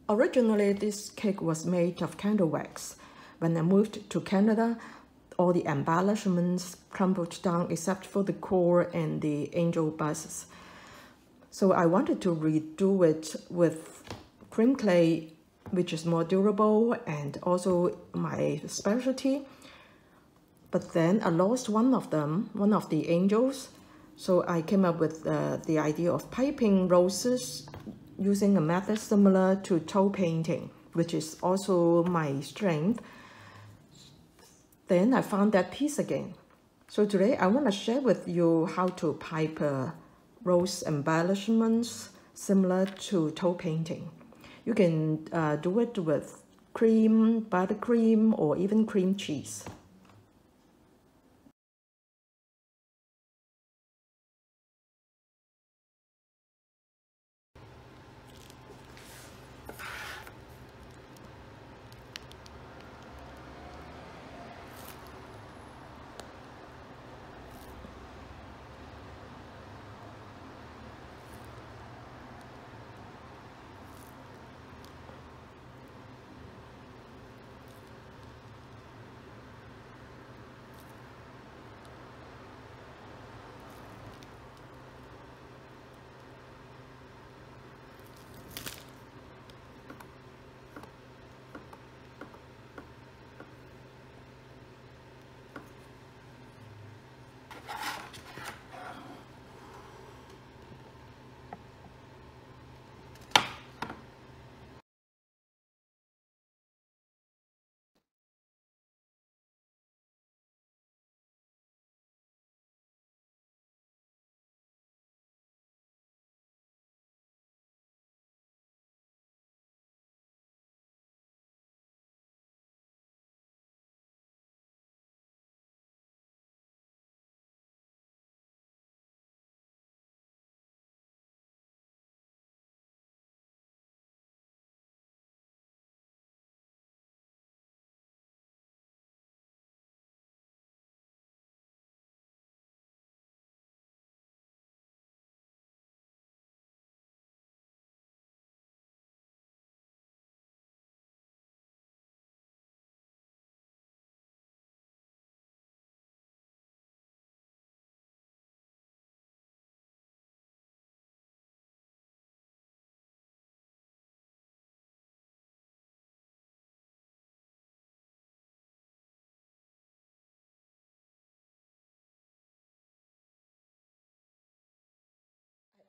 Originally, this cake was made of candle wax. When I moved to Canada, all the embellishments crumbled down except for the core and the angel busts. So I wanted to redo it with cream clay, which is more durable and also my specialty. But then I lost one of them, one of the angels. So I came up with the idea of piping roses using a method similar to tole painting, which is also my strength. Then I found that piece again. So today I want to share with you how to pipe rose embellishments similar to tole painting. You can do it with cream, buttercream, or even cream cheese.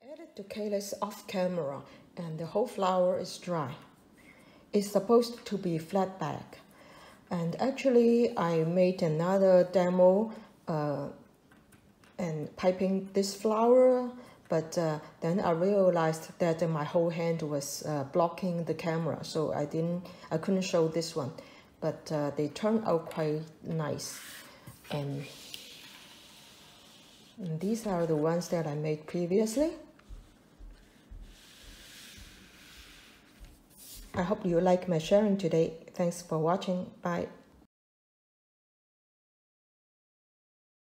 I added the calyx off camera and the whole flower is dry. It's supposed to be flat back. And actually I made another demo and piping this flower, but then I realized that my whole hand was blocking the camera, so I couldn't show this one, but they turned out quite nice. And these are the ones that I made previously. I hope you like my sharing today. Thanks for watching. Bye.